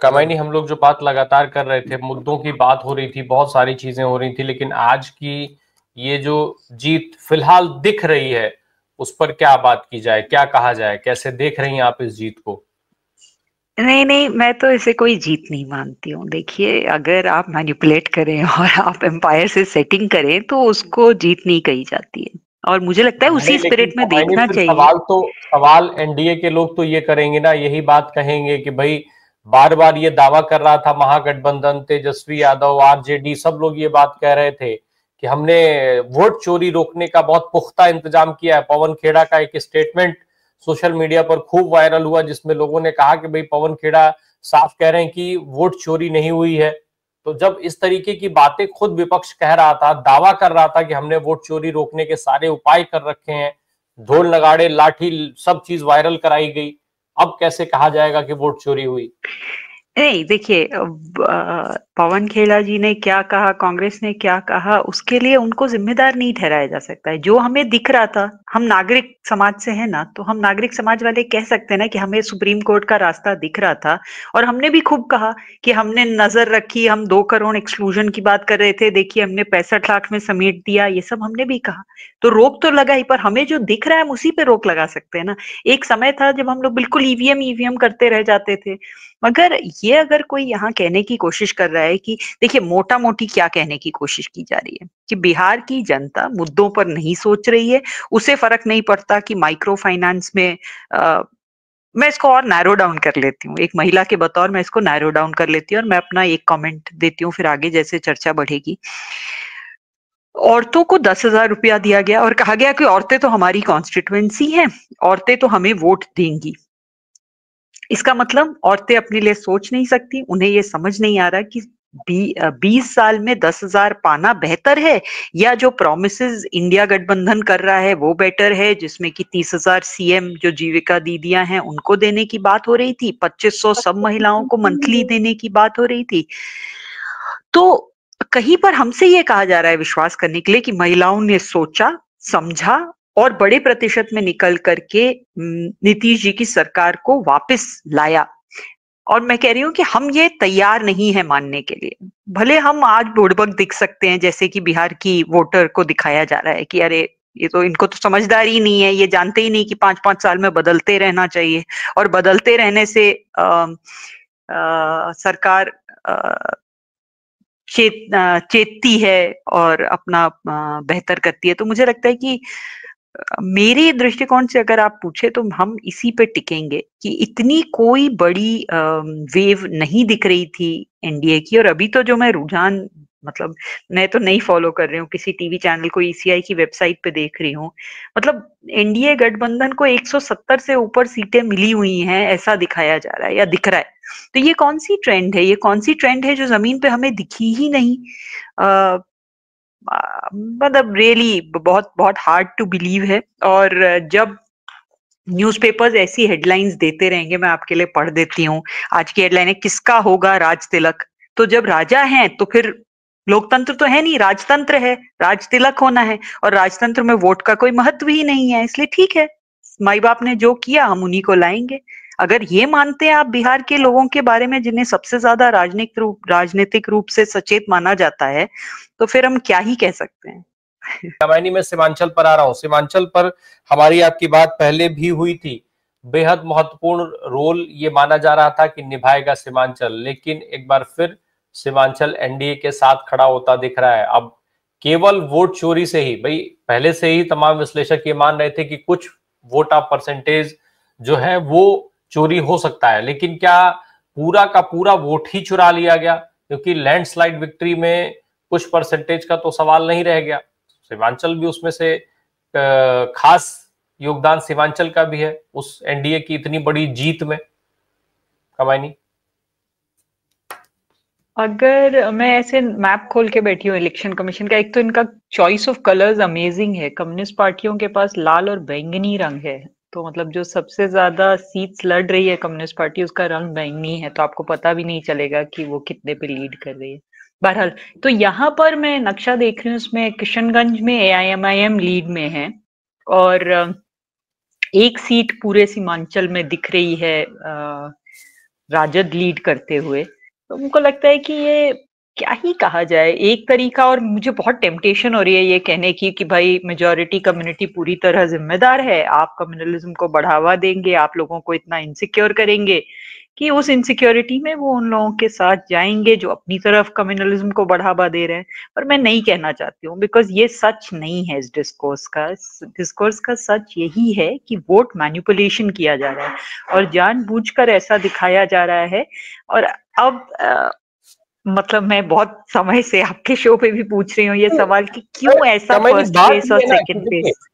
कमाइनी, हम लोग जो बात लगातार कर रहे थे, मुद्दों की बात हो रही थी, बहुत सारी चीजें हो रही थी, लेकिन आज की ये जो जीत फिलहाल दिख रही है, उस पर क्या बात की जाए, क्या कहा जाए, कैसे देख रही हैं आप इस जीत को? नहीं नहीं, मैं तो इसे कोई जीत नहीं मानती हूँ। देखिए, अगर आप मैनिपुलेट करें और आप एम्पायर से सेटिंग करें तो उसको जीत नहीं कही जाती है, और मुझे लगता है नहीं, उसी लेकिन स्पिरिट में कमाइनी, देखना फिर चाहिए। सवाल एनडीए के लोग तो ये करेंगे ना, यही बात कहेंगे कि भाई बार बार ये दावा कर रहा था महागठबंधन, तेजस्वी यादव, आरजेडी, सब लोग ये बात कह रहे थे कि हमने वोट चोरी रोकने का बहुत पुख्ता इंतजाम किया है। पवन खेड़ा का एक स्टेटमेंट सोशल मीडिया पर खूब वायरल हुआ, जिसमें लोगों ने कहा कि भाई पवन खेड़ा साफ कह रहे हैं कि वोट चोरी नहीं हुई है। तो जब इस तरीके की बातें खुद विपक्ष कह रहा था, दावा कर रहा था कि हमने वोट चोरी रोकने के सारे उपाय कर रखे हैं, ढोल नगाड़े लाठी सब चीज वायरल कराई गई, अब कैसे कहा जाएगा कि वोट चोरी हुई? नहीं, देखिए, पवन खेड़ा जी ने क्या कहा, कांग्रेस ने क्या कहा, उसके लिए उनको जिम्मेदार नहीं ठहराया जा सकता है। जो हमें दिख रहा था, हम नागरिक समाज से है ना, तो हम नागरिक समाज वाले कह सकते हैं ना कि हमें सुप्रीम कोर्ट का रास्ता दिख रहा था, और हमने भी खूब कहा कि हमने नजर रखी, हम 2 करोड़ एक्सक्लूजन की बात कर रहे थे, देखिए हमने 65 लाख में समेट दिया, ये सब हमने भी कहा। तो रोक तो लगा ही, पर हमें जो दिख रहा है हम उसी पे रोक लगा सकते हैं ना। एक समय था जब हम लोग बिल्कुल ईवीएम ईवीएम करते रह जाते थे। मगर ये अगर कोई यहाँ कहने की कोशिश कर रहा है कि, देखिए, मोटा मोटी क्या कहने की कोशिश की जा रही है कि बिहार की जनता मुद्दों पर नहीं सोच रही है, उसे फर्क नहीं पड़ता कि माइक्रो फाइनेंस में मैं इसको और नैरो डाउन कर लेती हूँ, एक महिला के बतौर मैं इसको नैरो डाउन कर लेती हूँ, और मैं अपना एक कमेंट देती हूँ, फिर आगे जैसे चर्चा बढ़ेगी। औरतों को 10,000 रुपया दिया गया और कहा गया कि औरतें तो हमारी कॉन्स्टिट्युएंसी हैं, औरतें तो हमें वोट देंगी। इसका मतलब औरतें अपने लिए सोच नहीं सकती, उन्हें ये समझ नहीं आ रहा कि 20 साल में 10,000 पाना बेहतर है, या जो प्रोमिसेस इंडिया गठबंधन कर रहा है वो बेटर है, जिसमें कि 30,000 सीएम जो जीविका दीदियां हैं उनको देने की बात हो रही थी, 2500 सब महिलाओं को मंथली देने की बात हो रही थी। तो कहीं पर हमसे ये कहा जा रहा है विश्वास करने के लिए कि महिलाओं ने सोचा, समझा, और बड़े प्रतिशत में निकल करके नीतीश जी की सरकार को वापस लाया। और मैं कह रही हूँ कि हम ये तैयार नहीं है मानने के लिए। भले हम आज बुड़बक दिख सकते हैं, जैसे कि बिहार की वोटर को दिखाया जा रहा है कि अरे, ये तो, इनको तो समझदारी ही नहीं है, ये जानते ही नहीं कि 5-5 साल में बदलते रहना चाहिए, और बदलते रहने से सरकार चेतती है और अपना बेहतर करती है। तो मुझे लगता है कि मेरे दृष्टिकोण से अगर आप पूछे तो हम इसी पे टिकेंगे कि इतनी कोई बड़ी वेव नहीं दिख रही थी एनडीए की। और अभी तो जो मैं रुझान, मतलब मैं तो नहीं फॉलो कर रही हूँ किसी टीवी चैनल को, ईसीआई की वेबसाइट पे देख रही हूँ, मतलब एनडीए गठबंधन को 170 से ऊपर सीटें मिली हुई हैं, ऐसा दिखाया जा रहा है या दिख रहा है। तो ये कौन सी ट्रेंड है, ये कौन सी ट्रेंड है जो जमीन पे हमें दिखी ही नहीं? मतलब रियली बहुत बहुत हार्ड टू बिलीव है। और जब न्यूज़पेपर्स ऐसी हेडलाइंस देते रहेंगे, मैं आपके लिए पढ़ देती हूँ। आज की हेडलाइन है, किसका होगा राज तिलक? तो जब राजा हैं तो फिर लोकतंत्र तो है नहीं, राजतंत्र है, राज तिलक होना है, और राजतंत्र में वोट का कोई महत्व ही नहीं है। इसलिए ठीक है, माई बाप ने जो किया हम उन्हीं को लाएंगे। अगर ये मानते हैं आप बिहार के लोगों के बारे में, जिन्हें सबसे ज्यादा राजनीतिक रूप से सचेत माना जाता है, तो फिर हम क्या ही कह सकते हैं। कमायनी, मैं सीमांचल पर आ रहा हूँ। सीमांचल पर हमारी आपकी बात पहले भी हुई थी। बेहद महत्वपूर्ण रोल ये माना जा रहा था कि निभाएगा सीमांचल, लेकिन एक बार फिर सीमांचल एनडीए के साथ खड़ा होता दिख रहा है। अब केवल वोट चोरी से ही, भाई पहले से ही तमाम विश्लेषक ये मान रहे थे कि कुछ वोट ऑफ परसेंटेज जो है वो चोरी हो सकता है, लेकिन क्या पूरा का पूरा वोट ही चुरा लिया गया? क्योंकि लैंडस्लाइड विक्ट्री में कुछ परसेंटेज का तो सवाल नहीं रह गया। सीमांचल भी उसमें से खास योगदान सीमांचल का भी है उस एनडीए की इतनी बड़ी जीत में। कमायनी, अगर मैं ऐसे मैप खोल के बैठी हूँ इलेक्शन कमीशन का, एक तो इनका चॉइस ऑफ कलर्स अमेजिंग है। कम्युनिस्ट पार्टियों के पास लाल और बैंगनी रंग है, तो मतलब जो सबसे ज्यादा सीट्स लड़ रही है कम्युनिस्ट पार्टी, उसका रंग बैंगनी है, तो आपको पता भी नहीं चलेगा कि वो कितने पे लीड कर रही है। बहरहाल, तो यहाँ पर मैं नक्शा देख रही हूँ, उसमें किशनगंज में एआईएमआईएम लीड में है, और एक सीट पूरे सीमांचल में दिख रही है राजद लीड करते हुए, तो मुझको लगता है कि ये क्या ही कहा जाए, एक तरीका। और मुझे बहुत टेम्पटेशन हो रही है ये कहने की कि भाई मेजॉरिटी कम्युनिटी पूरी तरह जिम्मेदार है, आप कम्युनलिज्म को बढ़ावा देंगे, आप लोगों को इतना इनसिक्योर करेंगे कि उस इनसिक्योरिटी में वो उन लोगों के साथ जाएंगे जो अपनी तरफ कम्युनलिज्म को बढ़ावा दे रहे हैं। पर मैं नहीं कहना चाहती हूँ, बिकॉज ये सच नहीं है इस डिस्कोर्स का। डिस्कोर्स का सच यही है कि वोट मैनिपुलेशन किया जा रहा है और जानबूझकर ऐसा दिखाया जा रहा है। और अब मतलब मैं बहुत समय से आपके शो पे भी पूछ रही हूँ ये सवाल कि क्यों ऐसा समझ फर्स्ट बात फेस और ये है ना कि सेकंड देखिए, फेस।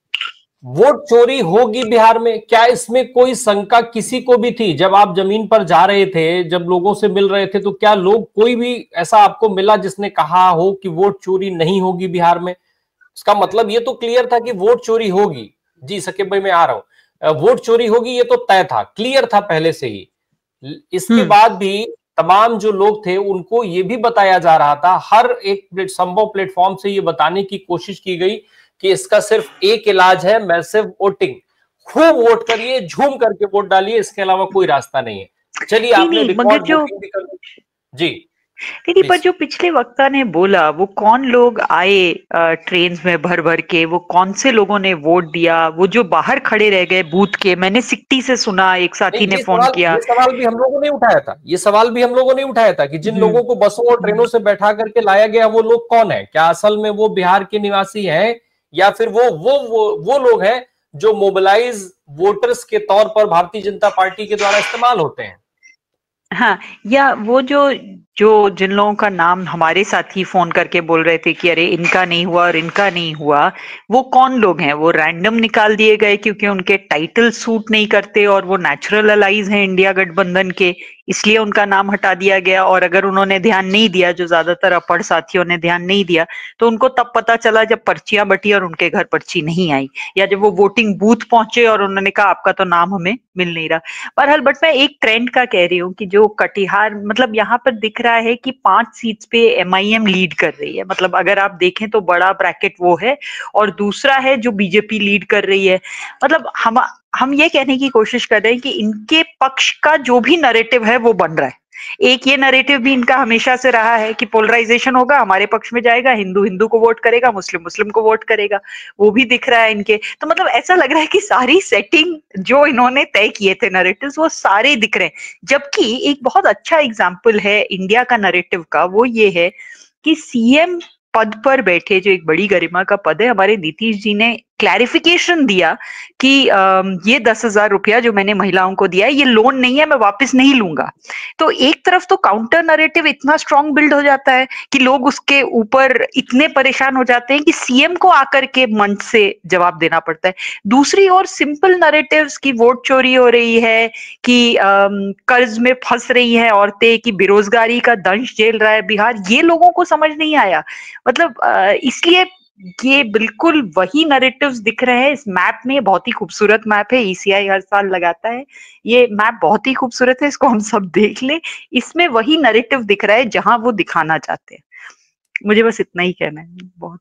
वोट चोरी होगी बिहार में, क्या इसमें कोई शंका किसी को भी थी? जब आप जमीन पर जा रहे थे, जब लोगों से मिल रहे थे, तो क्या लोग कोई भी ऐसा आपको मिला जिसने कहा हो कि वोट चोरी नहीं होगी बिहार में? इसका मतलब ये तो क्लियर था कि वोट चोरी होगी। जी सकीब भाई, मैं आ रहा हूं। वोट चोरी होगी ये तो तय था, क्लियर था पहले से ही। इसके बाद भी तमाम जो लोग थे उनको ये भी बताया जा रहा था, हर एक संभव प्लेटफॉर्म से ये बताने की कोशिश की गई कि इसका सिर्फ एक इलाज है, मैसिव वोटिंग। खूब वोट करिए, झूम करके वोट डालिए, इसके अलावा कोई रास्ता नहीं है। चलिए, नहीं आपने नहीं, मगर रिकॉर्ड जो वोटिंग भी कर दी। जी नहीं, पर प्लीज। जो पिछले वक्ता ने बोला, वो कौन लोग आए ट्रेन में भर भर के, वो कौन से लोगों ने वोट दिया, वो जो बाहर खड़े रह गए बूथ के, मैंने सिक्टी से सुना, एक नहीं, साथी ने फोन किया। ये सवाल भी हम लोगों ने उठाया था, ये सवाल भी हम लोगों ने उठाया था कि जिन हम्म लोगों को बसों और ट्रेनों से बैठा करके लाया गया वो लोग कौन है? क्या असल में वो बिहार के निवासी हैं, या फिर वो लोग हैं जो मोबिलाइज वोटर्स के तौर पर भारतीय जनता पार्टी के द्वारा इस्तेमाल होते हैं? हाँ, या वो जो जो जिन लोगों का नाम हमारे साथी फोन करके बोल रहे थे कि अरे इनका नहीं हुआ और इनका नहीं हुआ, वो कौन लोग हैं? वो रैंडम निकाल दिए गए क्योंकि उनके टाइटल सूट नहीं करते और वो नेचुरल अलाइज हैं इंडिया गठबंधन के, इसलिए उनका नाम हटा दिया गया। और अगर उन्होंने ध्यान नहीं दिया, जो ज्यादातर अपढ़ साथियों ने ध्यान नहीं दिया, तो उनको तब पता चला जब पर्चियां बटी और उनके घर पर्ची नहीं आई, या जब वो वोटिंग बूथ पहुंचे और उन्होंने कहा आपका तो नाम हमें मिल नहीं रहा। बहरहाल, बट मैं एक ट्रेंड का कह रही हूँ कि जो कटिहार, मतलब यहाँ पर दिख रहा है कि 5 सीट्स पे एमआईएम लीड कर रही है। मतलब अगर आप देखें तो बड़ा ब्रैकेट वो है, और दूसरा है जो बीजेपी लीड कर रही है। मतलब हम ये कहने की कोशिश कर रहे हैं कि इनके पक्ष का जो भी नैरेटिव है वो बन रहा है। एक ये नैरेटिव भी इनका हमेशा से रहा है कि पोलराइजेशन होगा, हमारे पक्ष में जाएगा, हिंदू हिंदू को वोट करेगा, मुस्लिम मुस्लिम को वोट करेगा, वो भी दिख रहा है इनके। तो मतलब ऐसा लग रहा है कि सारी सेटिंग जो इन्होंने तय किए थे नैरेटिव्स, वो सारे दिख रहे हैं। जबकि एक बहुत अच्छा एग्जाम्पल है इंडिया का नैरेटिव का, वो ये है कि सीएम पद पर बैठे, जो एक बड़ी गरिमा का पद है, हमारे नीतीश जी ने क्लैरिफिकेशन दिया कि ये 10,000 रुपया जो मैंने महिलाओं को दिया है, ये लोन नहीं है, मैं वापस नहीं लूंगा। तो एक तरफ तो काउंटर नैरेटिव इतना स्ट्रांग बिल्ड हो जाता है कि लोग उसके ऊपर इतने परेशान हो जाते हैं कि सीएम को आकर के मंच से जवाब देना पड़ता है। दूसरी ओर सिंपल नैरेटिव्स की वोट चोरी हो रही है, कि कर्ज में फंस रही हैं औरतें, कि बेरोजगारी का दंश झेल रहा है बिहार, ये लोगों को समझ नहीं आया। मतलब इसलिए ये बिल्कुल वही नैरेटिव्स दिख रहे हैं इस मैप में। बहुत ही खूबसूरत मैप है, ईसीआई हर साल लगाता है, ये मैप बहुत ही खूबसूरत है, इसको हम सब देख लें। इसमें वही नैरेटिव दिख रहा है जहां वो दिखाना चाहते हैं। मुझे बस इतना ही कहना है। बहुत